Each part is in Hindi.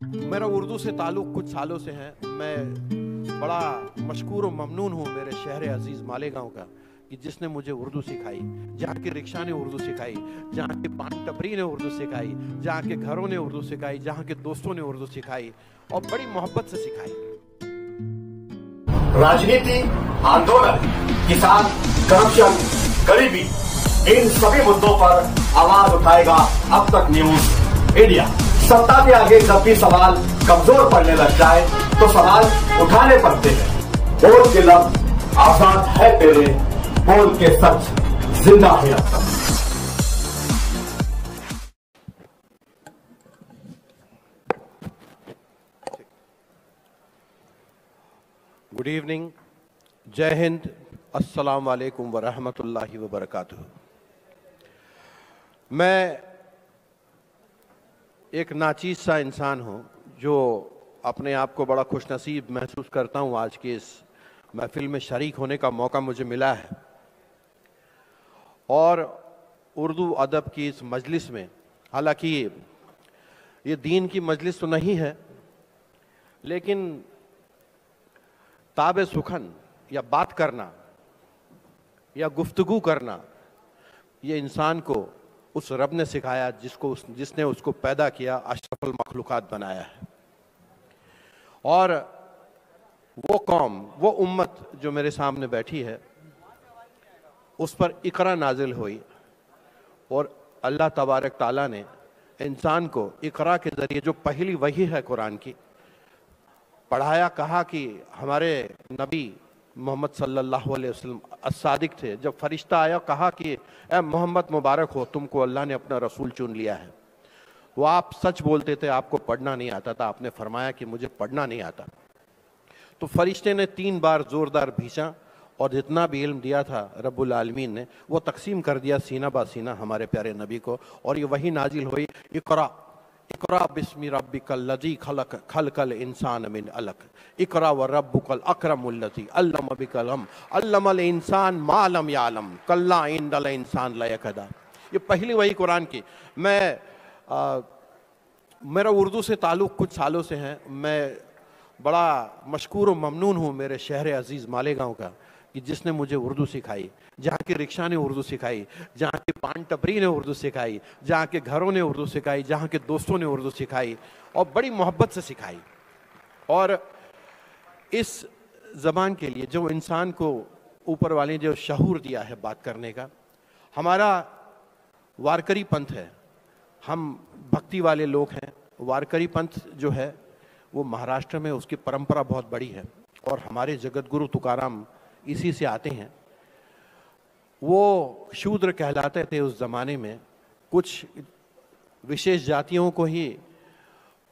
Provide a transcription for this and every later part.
मेरा उर्दू से ताल्लुक़ कुछ सालों से है। मैं बड़ा मशकूर और ममनून हूँ मेरे शहर अजीज़ मालेगांव का, कि जिसने मुझे उर्दू सिखाई, जहाँ की रिक्शा ने उर्दू सिखाई, जहाँ की पान टपरी ने उर्दू सिखाई, जहाँ के घरों ने उर्दू सिखाई, जहाँ के दोस्तों ने उर्दू सिखाई और बड़ी मोहब्बत से सिखाई। राजनीति, आंदोलन, किसान, करप्शन, गरीबी, इन सभी मुद्दों पर आवाज उठाएगा अब तक न्यूज इंडिया। सत्ता के आगे जब भी सवाल कमजोर पड़ने लग जाए तो सवाल उठाने पड़ते हैं। बोल के लफ्ज आजाद है तेरे, बोल के सच जिंदा है अब तक। गुड इवनिंग, जय हिंद, अस्सलाम वालेकुम व रहमतुल्लाहि व बरकातुहू। मैं एक नाचीज सा इंसान हूँ जो अपने आप को बड़ा खुशनसीब महसूस करता हूँ। आज की इस महफिल में शरीक होने का मौका मुझे मिला है और उर्दू अदब की इस मजलिस में, हालांकि ये दीन की मजलिस तो नहीं है, लेकिन ताबे सुखन या बात करना या गुफ्तगू करना, ये इंसान को उस रब ने सिखाया जिसने उसको पैदा किया, अशरफुल मखलूकात बनाया है। और वो कौम, वो उम्मत जो मेरे सामने बैठी है, उस पर इकरा नाजिल हुई और अल्लाह तबारक ताला ने इंसान को इकरा के ज़रिए, जो पहली वही है कुरान की, पढ़ाया। कहा कि हमारे नबी मोहम्मद सल्लल्लाहु अलैहि वसल्लम अस्सादिक थे। जब फरिश्ता आया, कहा कि ए मोहम्मद मुबारक हो, तुमको अल्लाह ने अपना रसूल चुन लिया है। वो आप सच बोलते थे, आपको पढ़ना नहीं आता था। आपने फरमाया कि मुझे पढ़ना नहीं आता। तो फरिश्ते ने 3 बार ज़ोरदार भींचा और जितना भी इल्म दिया था रब्बुल आलमीन ने, वो तकसीम कर दिया सीना बा सीना हमारे प्यारे नबी को। और ये वही नाजिल हुई, इकरा इकरा बिस्मि रब्बिकल लज़ी खलक खलकल इंसान मिन अलक इकरा व रब्बुकल अकरमुल लज़ी अल्लम बिकलम अल्लमल इंसान मा लम यालम कल्ला इन्नल इंसान लयकदा। ये पहली वही कुरान की। मेरा उर्दू से ताल्लुक़ कुछ सालों से है। मैं बड़ा मशकूर और ममनून हूँ मेरे शहर अजीज़ मालेगांव का, कि जिसने मुझे उर्दू सिखाई, जहाँ की रिक्शा ने उर्दू सिखाई, जहाँ की पान टपरी ने उर्दू सिखाई, जहाँ के घरों ने उर्दू सिखाई, जहाँ के दोस्तों ने उर्दू सिखाई और बड़ी मोहब्बत से सिखाई। और इस ज़बान के लिए जो इंसान को ऊपर वाले ने जो शऊर दिया है बात करने का, हमारा वारकरी पंथ है। हम भक्ति वाले लोग हैं। वारकरी पंथ जो है वो महाराष्ट्र में, उसकी परंपरा बहुत बड़ी है और हमारे जगत गुरु तुकाराम इसी से आते हैं। वो शूद्र कहलाते थे उस ज़माने में। कुछ विशेष जातियों को ही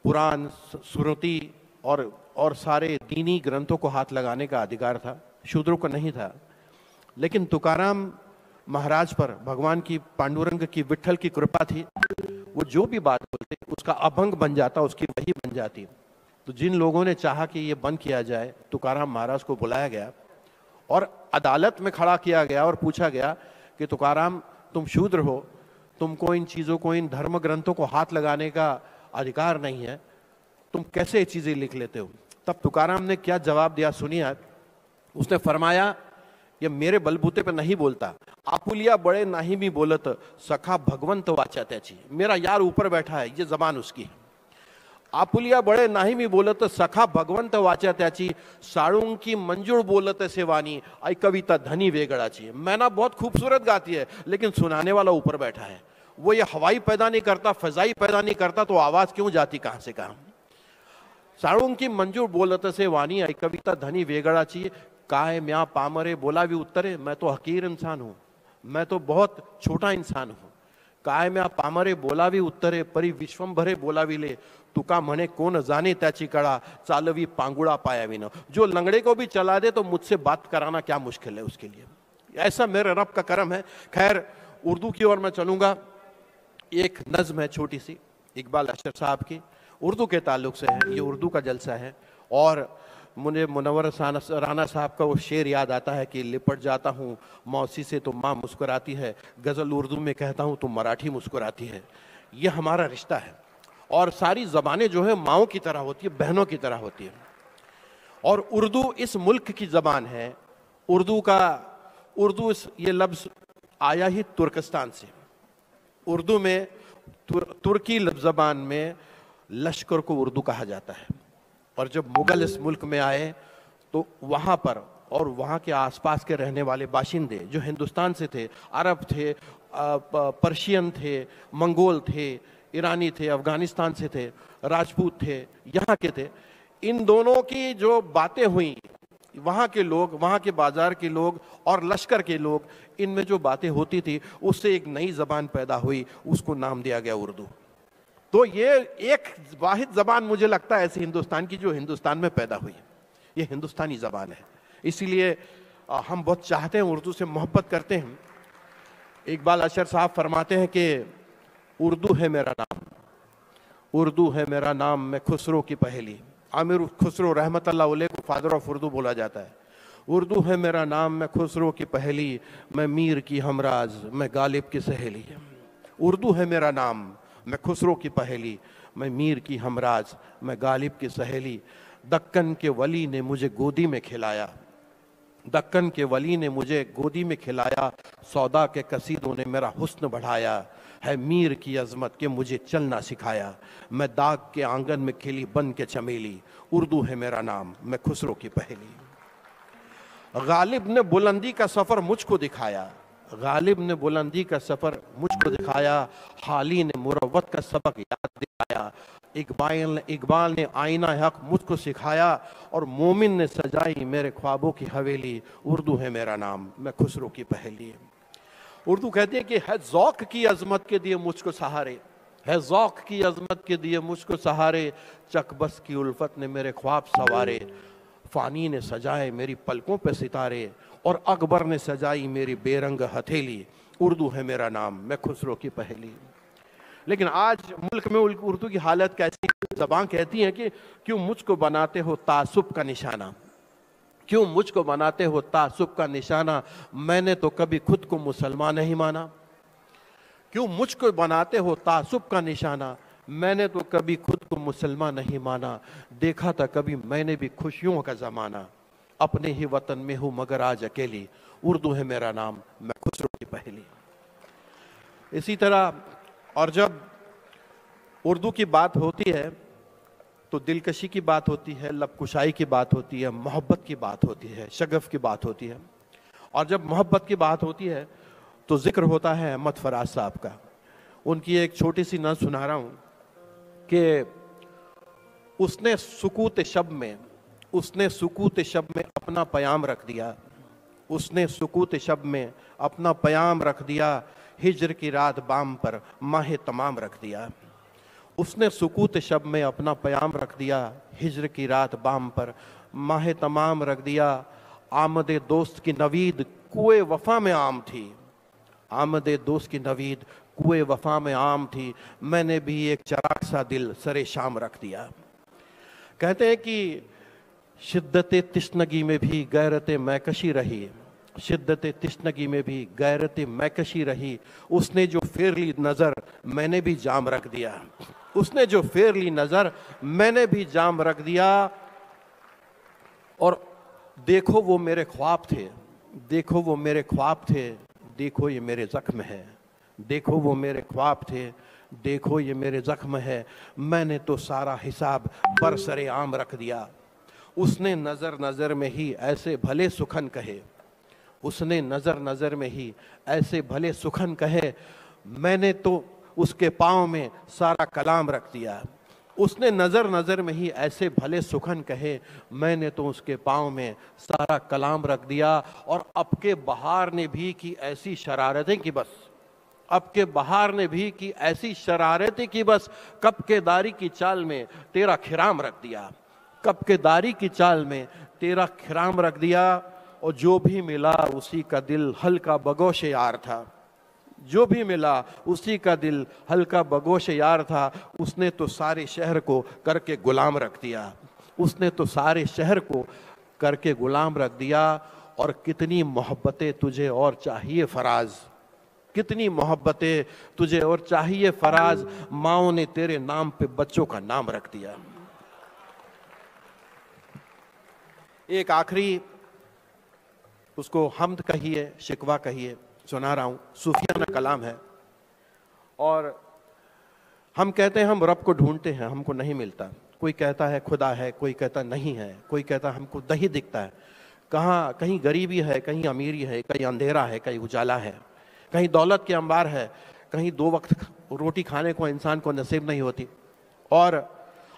पुराण, स्मृति और सारे दीनी ग्रंथों को हाथ लगाने का अधिकार था, शूद्रों को नहीं था। लेकिन तुकाराम महाराज पर भगवान की, पांडुरंग की, विट्ठल की कृपा थी। वो जो भी बात बोलते उसका अभंग बन जाता, उसकी वही बन जाती। तो जिन लोगों ने चाहा कि ये बंद किया जाए, तुकाराम महाराज को बुलाया गया और अदालत में खड़ा किया गया और पूछा गया कि तुकाराम, तुम शूद्र हो, तुमको इन चीज़ों को, इन धर्म ग्रंथों को हाथ लगाने का अधिकार नहीं है, तुम कैसे ये चीज़ें लिख लेते हो? तब तुकाराम ने क्या जवाब दिया सुनिए। उसने फरमाया, ये मेरे बलबूते पे नहीं बोलता, आपुलिया बड़े नाही भी बोलत सखा भगवंत वाचा त्याची। मेरा यार ऊपर बैठा है, ये जबान उसकी है। आपुलिया बड़े नाही मी बोलत सखा भगवंत वाचा त्याची, साळुंकी मंजूळ बोलत सेवानी, आई कविता धनी वेगळाची। मैना बहुत खूबसूरत गाती है, लेकिन सुनाने वाला ऊपर बैठा है। वो ये हवाई पैदा नहीं करता, फजाई पैदा नहीं करता, तो आवाज क्यों जाती कहां से कहां? साळुंकी मंजूळ बोलत सेवानी, आई कविता धनी वेगळाची। काय म्या पामरे बोलावी उत्तरे, मैं तो हकीर इंसान हूं, मैं तो बहुत छोटा इंसान हूं। काय म्या पामरे बोलावी उत्तरे, परी विश्वंभरे बोलावी ले, तुका म्हणे कोण जाने त्याची कळा, चालवी पांगुळा पायाविन। जो लंगड़े को भी चला दे तो मुझसे बात कराना क्या मुश्किल है उसके लिए। ऐसा मेरे रब का करम है। खैर, उर्दू की ओर मैं चलूंगा। एक नज्म है छोटी सी, इकबाल अशरफ साहब की, उर्दू के ताल्लुक से है। ये उर्दू का जलसा है और मुझे मुनव्वर राना साहब का वो शेर याद आता है कि लिपट जाता हूँ मौसी से तो माँ मुस्कुराती है, गज़ल उर्दू में कहता हूँ तो मराठी मुस्कुराती है। ये हमारा रिश्ता है और सारी ज़बानें जो है माओं की तरह होती है, बहनों की तरह होती है। और उर्दू इस मुल्क की ज़बान है। उर्दू ये लफ्ज़ आया ही तुर्कस्तान से। उर्दू में तुर्की ज़बान में लश्कर को उर्दू कहा जाता है। और जब मुगल इस मुल्क में आए तो वहाँ पर और वहाँ के आसपास के रहने वाले बाशिंदे जो हिंदुस्तान से थे, अरब थे, पर्शियन थे, मंगोल थे, ईरानी थे, अफगानिस्तान से थे, राजपूत थे, यहाँ के थे, इन दोनों की जो बातें हुई, वहाँ के लोग, वहाँ के बाजार के लोग और लश्कर के लोग, इनमें जो बातें होती थी उससे एक नई ज़बान पैदा हुई, उसको नाम दिया गया उर्दू। तो ये एक वाहिद ज़बान मुझे लगता है ऐसे हिंदुस्तान की जो हिंदुस्तान में पैदा हुई, ये हिंदुस्तानी ज़बान है। इसीलिए हम बहुत चाहते हैं, उर्दू से मोहब्बत करते हैं। इकबाल अशर साहब फरमाते हैं कि उर्दू है मेरा नाम, उर्दू है मेरा नाम, मैं खुसरो की पहेली। आमिर खुसरो रहमतुल्लाह अलैह को फादर ऑफ उर्दू बोला जाता है। उर्दू है मेरा नाम, मैं खुसरो की पहेली, मैं मीर की हमराज, मैं गालिब की सहेली। उर्दू है मेरा नाम, मैं खुसरो की पहेली, मैं मीर की हमराज, मैं गालिब की सहेली। दक्कन के वली ने मुझे गोदी में खिलाया, दक्कन के वली ने मुझे गोदी में खिलाया, सौदा के कसीदों ने मेरा हुस्न बढ़ाया, है मीर की अजमत के मुझे चलना सिखाया, मैं दाग के आंगन में खिली बन के चमेली। उर्दू है मेरा नाम, मैं खुसरो की पहेली। गालिब ने बुलंदी का सफ़र मुझको दिखाया, गालिब ने बुलंदी का सफ़र मुझको दिखाया, हाली ने मुरव्वत का सबक याद दिलाया। इकबाल ने आईना हक मुझको सिखाया, और मोमिन ने सजाई मेरे ख्वाबों की हवेली। उर्दू है मेरा नाम, मैं खुसरो की पहेली। उर्दू कहती है कि है ज़ौक़ की अज़मत के दिए मुझको सहारे, है ज़ौक़ की अज़मत के दिए मुझको सहारे, चकबस की उल्फत ने मेरे ख्वाब सवारे। फ़ानी ने सजाए मेरी पलकों पे सितारे, और अकबर ने सजाई मेरी बेरंग हथेली। उर्दू है मेरा नाम, मैं खुसरो की पहेली। लेकिन आज मुल्क में उर्दू की हालत कैसी? ज़बान कहती है कि क्यों मुझको बनाते हो तासुब का निशाना, क्यों मुझको बनाते हो तासुब का निशाना, मैंने तो कभी खुद को मुसलमान नहीं माना। क्यों मुझको बनाते हो तासुब का निशाना, मैंने तो कभी खुद को मुसलमान नहीं माना। देखा था कभी मैंने भी खुशियों का ज़माना, अपने ही वतन में हूँ मगर आज अकेली। उर्दू है मेरा नाम, मैं खुसरो की पहेली। इसी तरह और जब उर्दू की बात होती है तो दिलकशी की बात होती है, लबकुशाई की बात होती है, मोहब्बत की बात होती है, शगफ की बात होती है। और जब मोहब्बत की बात होती है तो जिक्र होता है अहमद फराज साहब का। उनकी एक छोटी सी नज़्म सुना रहा हूँ कि उसने सुकूत शब में, उसने सुकूत शब में अपना पयाम रख दिया, उसने सुकूत शब में अपना पयाम रख दिया, हिज्र की रात बाम पर माह तमाम रख दिया। उसने सुकूत शब में अपना पयाम रख दिया, हिज्र की रात बाम पर माह तमाम रख दिया। आमदे दोस्त की नवीद कुए वफा में आम थी, आमदे दोस्त की नवीद कुए वफा में आम थी, मैंने भी एक चराग सा दिल सरे शाम रख दिया। कहते हैं कि शिद्दत तिश्नगी में भी गैरत मैकशी रही, शिद्दत तिश्नगी में भी गैरत मैकशी रही। उसने जो फेर ली नज़र मैंने भी जाम रख दिया, उसने जो फेर ली नज़र मैंने भी जाम रख दिया। और देखो वो मेरे ख्वाब थे, देखो वो मेरे ख्वाब थे, देखो ये मेरे ज़ख्म है, देखो वो मेरे ख्वाब थे, देखो ये मेरे ज़ख्म है, मैंने तो सारा हिसाब बरसरे आम रख दिया। उसने नज़र नज़र में ही ऐसे भले सुखन कहे, उसने नज़र नज़र में ही ऐसे भले सुखन कहे, मैंने तो उसके पाँव में सारा कलाम रख दिया। उसने नज़र नज़र में ही ऐसे भले सुखन कहे, मैंने तो उसके पाँव में सारा कलाम रख दिया। और अब के बहार ने भी की ऐसी शरारतें कि बस, अब के बहार ने भी की ऐसी शरारतें कि बस, कब के दारी की चाल में तेरा खिराम रख दिया, कब के दारी की चाल में तेरा खिराम रख दिया। और जो भी मिला उसी का दिल हल्का बगोश यार था, जो भी मिला उसी का दिल हल्का बगोश यार था। उसने तो सारे शहर को करके गुलाम रख दिया, उसने तो सारे शहर को करके गुलाम रख दिया। और कितनी मोहब्बतें तुझे और चाहिए फराज, कितनी मोहब्बतें तुझे, और चाहिए फराज माओ ने तेरे नाम पे बच्चों का नाम रख दिया। एक आखिरी उसको हमद कहिए, शिकवा कहिए, सुना रहा हूं। सूफियाना कलाम है और हम कहते हैं हम रब को ढूंढते हैं, हमको नहीं मिलता। कोई कहता है खुदा है, कोई कहता नहीं है, कोई कहता हमको दही दिखता है। कहाँ कहीं गरीबी है, कहीं अमीरी है, कहीं अंधेरा है, कहीं उजाला है, कहीं दौलत के अंबार है, कहीं 2 वक्त रोटी खाने को इंसान को नसीब नहीं होती, और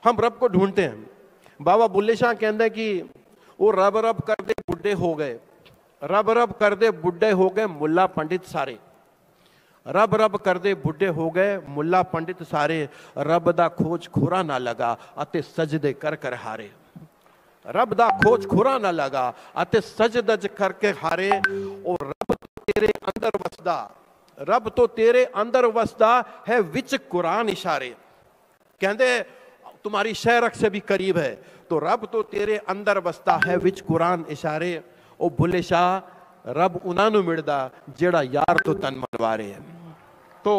हम रब को ढूंढते हैं। बाबा बुल्ले शाह कहते हैं कि वो रब रब कर दे बुढ़े हो गए, रब रब कर दे बुढ़े हो गए मुल्ला पंडित सारे, रब रब कर दे बुढ़े हो गए मुल्ला पंडित सारे, रब दा खोज खुरा ना लगा अते सजदे कर कर हारे। रब दा खोज खुरा ना लगा अते सजदज करके हारे, और रब तो तेरे अंदर वसदा, रब तो तेरे अंदर वसदा है विच कुरान इशारे। कहते तुम्हारी शहरक से भी करीब है, तो रब तो तेरे अंदर वसदा है विच कुरान इशारे। ओ बुल्ले शाह रब उन्होंने मिलदा जेड़ा यार तो तन मनवारे। तो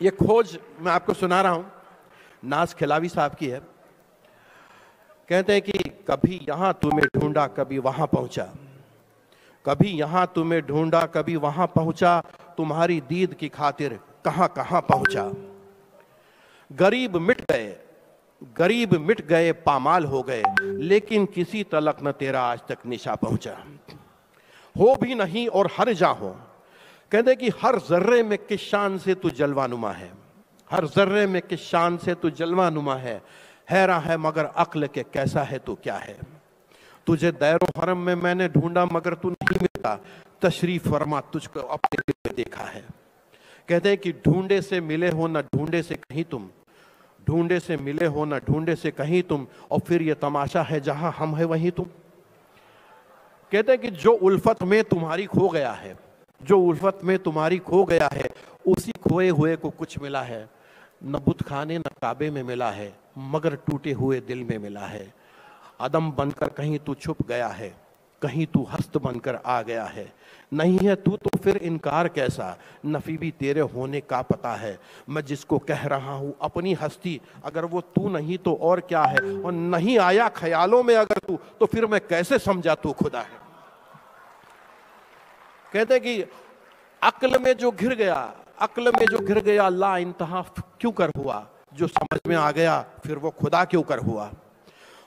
ये खोज मैं आपको सुना रहा हूं, नाज खिलावी साहब की है। कहते हैं कि कभी यहां तुम्हें ढूंढा कभी वहां पहुंचा, कभी यहां तुम्हें ढूंढा कभी वहां पहुंचा, तुम्हारी दीद की खातिर कहां कहां पहुंचा। गरीब मिट गए, गरीब मिट गए पामाल हो गए, लेकिन किसी तलक न तेरा आज तक निशा पहुंचा। हो भी नहीं और हर जा हो, कहते कि हर जर्रे में किस शान से तू जलवानुमा है, हर जर्रे में किस शान से तू जलवानुमा है। हैरान है मगर अक्ल के कैसा है तू क्या है। तुझे दैरो हरम में मैंने ढूंढा मगर तू नहीं मिला, तशरीफ फरमा तुझको अपने दिल में देखा है। कहते हैं कि ढूंढे से मिले हो ना ढूंढे से कहीं तुम, ढूंढे से मिले हो ना ढूंढे से कहीं तुम, और फिर ये तमाशा है जहां हम है वहीं तुम। कहते हैं कि जो उल्फत में तुम्हारी खो गया है, जो उल्फत में तुम्हारी खो गया है, उसी खोए हुए को कुछ मिला है। न बुत खाने न काबे में मिला है, मगर टूटे हुए दिल में मिला है। अदम बनकर कहीं तू छुप गया है, कहीं तू हस्त बनकर आ गया है। नहीं है तू तो फिर इनकार कैसा, नफी भी तेरे होने का पता है। मैं जिसको कह रहा हूं अपनी हस्ती, अगर वो तू नहीं तो और क्या है। और नहीं आया ख्यालों में अगर तू, तो फिर मैं कैसे समझा तू खुदा है। कहते हैं कि अक्ल में जो घिर गया, अक्ल में जो घिर गया ला इंतहा क्यों कर हुआ, जो समझ में आ गया फिर वो खुदा क्यों कर हुआ।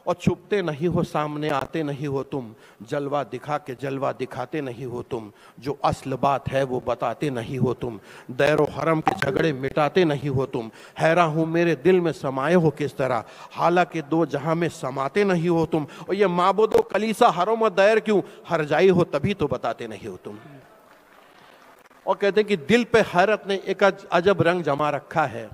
और छुपते नहीं हो सामने आते नहीं हो तुम, जलवा दिखा के जलवा दिखाते नहीं हो तुम, जो असल बात है वो बताते नहीं हो तुम, दैरो हरम के झगड़े मिटाते नहीं हो तुम। हैरान हूँ मेरे दिल में समाये हो किस तरह, हालांकि 2 जहां में समाते नहीं हो तुम। और ये माबुदो कलीसा हरम और दैर क्यों, हर जाई हो तभी तो बताते नहीं हो तुम। और कहते हैं कि दिल पे हैरत ने एक अजब रंग जमा रखा है,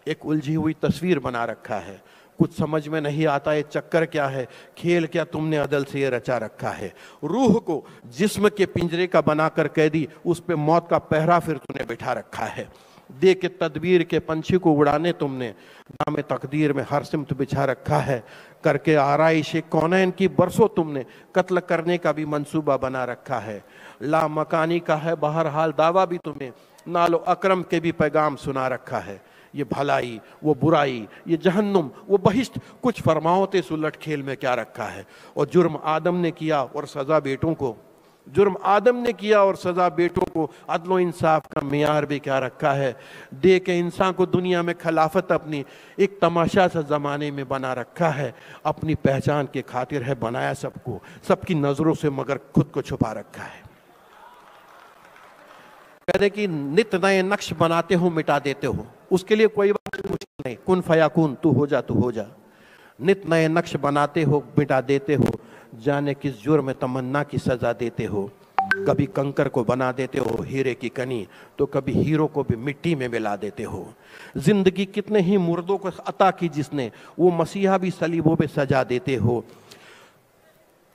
एक उलझी हुई तस्वीर बना रखा है। कुछ समझ में नहीं आता ये चक्कर क्या है, खेल क्या तुमने अदल से ये रचा रखा है। रूह को जिस्म के पिंजरे का बनाकर कैदी, उस पे मौत का पहरा फिर तूने बिठा रखा है। दे के तदबीर के पंछी को उड़ाने तुमने, नाम तकदीर में हर सिमत बिछा रखा है। करके आराइश कौनैन की बरसों तुमने कत्ल करने का भी मंसूबा बना रखा है। ला मकानी का है बहरहाल दावा भी तुम्हें, नालो अकरम के भी पैगाम सुना रखा है। ये भलाई वो बुराई, ये जहन्नुम वो बहिश्त, कुछ फरमाओ ते सुलट खेल में क्या रखा है। और जुर्म आदम ने किया और सजा बेटों को, जुर्म आदम ने किया और सजा बेटों को, अदलो इंसाफ का मियार भी क्या रखा है। दे के इंसान को दुनिया में खिलाफत अपनी एक तमाशा सा जमाने में बना रखा है। अपनी पहचान के खातिर है बनाया सबको, सबकी नजरों से मगर खुद को छुपा रखा है। कहते कि नित नए नक्श बनाते हो मिटा देते हो, उसके लिए कोई बात मुश्किल नहीं, कुन फयाकुन तू हो जा, तू हो जा। नित नए नक्श बनाते हो मिटा देते हो, जाने किस जुर्म में तमन्ना की सजा देते हो। कभी कंकर को बना देते हो हीरे की कनी, तो कभी हीरो को भी मिट्टी में मिला देते हो। जिंदगी कितने ही मुर्दों को अता की जिसने, वो मसीहा भी सलीबों पे सजा देते हो।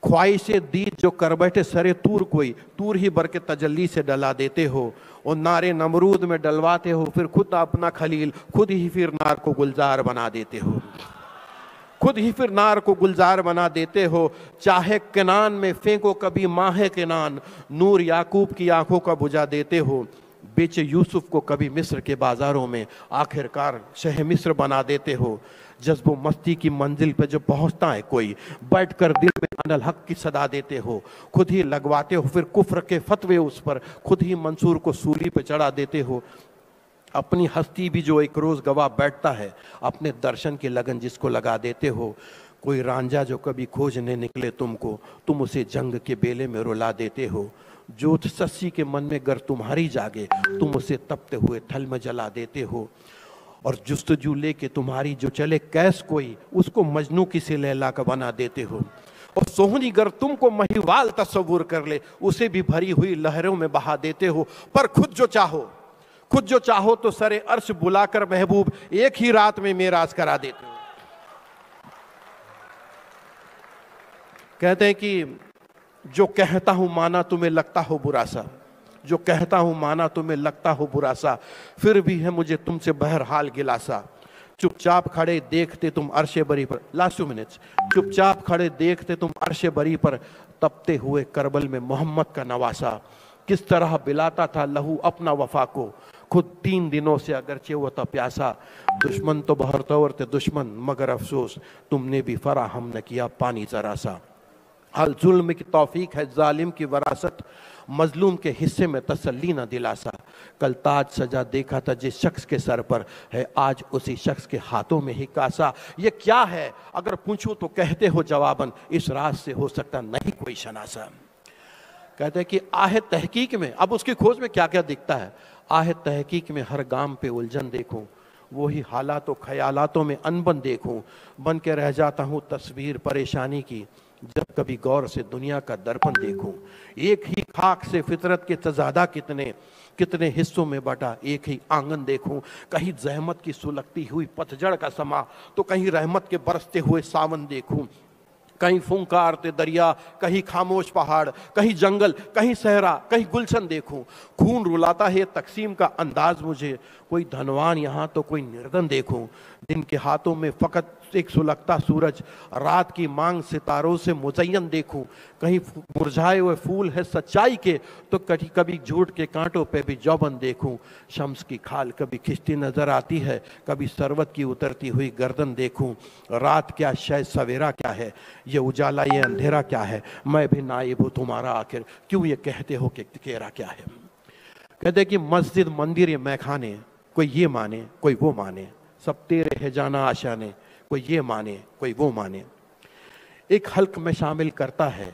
ख्वाहिशे दीद जो कर बैठे सरे तूर कोई, तूर ही बर के तजल्ली से डला देते हो। और नारे नमरूद में डलवाते हो, फिर खुद अपना खलील, खुद ही फिर नार को गुलजार बना देते हो, खुद ही फिर नार को गुलजार बना देते हो। चाहे किनान में फेंको कभी माहे किनान, नूर याकूब की आंखों का बुझा देते हो। बेचे यूसुफ को कभी मिस्र के बाजारों में, आखिरकार शह मिस्र बना देते हो। जज्बो मस्ती की मंजिल पे जो पहुंचता है कोई, बैठकर दिल में अनल हक की सदा देते हो। खुद ही लगवाते हो फिर कुफ्र के फतवे उस पर, खुद ही मंसूर को सूली पे चढ़ा देते हो। अपनी हस्ती भी जो एक रोज गवा बैठता है, अपने दर्शन की लगन जिसको लगा देते हो। कोई रांझा जो कभी खोजने निकले तुमको, तुम उसे जंग के बेले में रुला देते हो। जोत सस्सी के मन में गर तुम्हारी जागे, तुम उसे तपते हुए थल में जला देते हो। और जुस्तजू लेके तुम्हारी जो चले कैस कोई, उसको मजनू की से लैला का बना देते हो। और सोहनी गर तुमको महिवाल तस्वुर कर ले, उसे भी भरी हुई लहरों में बहा देते हो। पर खुद जो चाहो तो सरे अर्श बुलाकर महबूब एक ही रात में मेराज करा देते हो। कहते हैं कि जो कहता हूं माना तुम्हें लगता हो बुरा सा, जो कहता हूं माना तुम्हें लगता हो बुरा सा, फिर भी है मुझे तुमसे बहरहाल गिलासा। चुपचाप खड़े देखते तुम अर्शे बरी पर, लास्ट 2 मिनट्स, चुपचाप खड़े देखते तुम अर्शे बरी पर, तपते हुए करबल में मोहम्मद का नवासा। किस तरह बिलाता था लहू अपना वफा को, खुद 3 दिनों से अगरचे वो था प्यासा। दुश्मन तो बहरतौर थे दुश्मन, मगर अफसोस तुमने भी फराहम न किया पानी जरा सा। हल जुल्म की तौफीक है जालिम की वरासत, मजलूम के हिस्से में तसल्ली न दिलासा। कल ताज सजा देखा था जिस शख्स के सर पर, है आज उसी शख्स के हाथों में ही कासा। ये क्या है अगर पूछूं तो कहते हो जवाबन, इस राज से हो सकता नहीं कोई शनासा। कहते हैं कि आहे तहकीक में, अब उसकी खोज में क्या क्या दिखता है। आहे तहकीक में हर गाम पे उलझन देखूं, वही हालातों ख्यालातों में अनबन देखूं। बन के रह जाता हूँ तस्वीर परेशानी की, जब कभी गौर से दुनिया का दर्पण देखूं। एक ही खाक से फितरत के तजादा कितने कितने हिस्सों में बटा एक ही आंगन देखूं। कहीं जहमत की सुलगती हुई पतझड़ का समा, तो कहीं रहमत के बरसते हुए सावन देखूं। कहीं फुंकारते दरिया, कहीं खामोश पहाड़, कहीं जंगल, कहीं सहरा, कहीं गुलशन देखूं। खून रुलाता है तकसीम का अंदाज मुझे, कोई धनवान यहाँ तो कोई निर्धन देखूं। दिन के हाथों में फकत एक सुलगता सूरज, रात की मांग सितारों से मुज़य्यन देखूं। कहीं मुरझाए हुए फूल है सच्चाई के, तो कभी कभी झूठ के कांटों पे भी जौबन देखूं। शम्स की खाल कभी खिंचती नजर आती है, कभी सरवत की उतरती हुई गर्दन देखूं। रात क्या शायद सवेरा क्या है, ये उजाला ये अंधेरा क्या है, मैं भी नाइब हूँ तुम्हारा आखिर, क्यों ये कहते हो कि तेरा क्या है। कहते कि मस्जिद मंदिर ये मैखाने, कोई ये माने कोई वो माने, सब तेरे है जाना आशाने, कोई ये माने कोई वो माने। एक हल्क में शामिल करता है,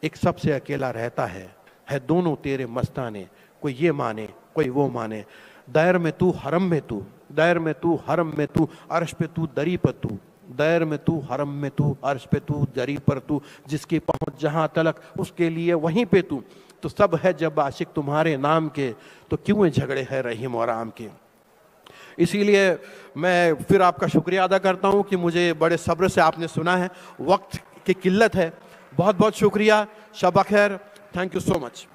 एक सबसे अकेला रहता है दोनों तेरे मस्ताने, कोई ये माने कोई वो माने। दैर में तू हरम में तू, दैर में तू हरम में तू, अर्श पे तू दरी पर तू, दैर में तू हरम में तू, अर्श पे तू दरी पर तू, जिसकी पहुंच जहां तलक उसके लिए वहीं पे तू। तो सब है जब आशिक तुम्हारे नाम के, तो क्यों झगड़े हैं रहीम और राम के। इसीलिए मैं फिर आपका शुक्रिया अदा करता हूं कि मुझे बड़े सब्र से आपने सुना है। वक्त की किल्लत है, बहुत बहुत शुक्रिया। शब खैर, थैंक यू सो मच।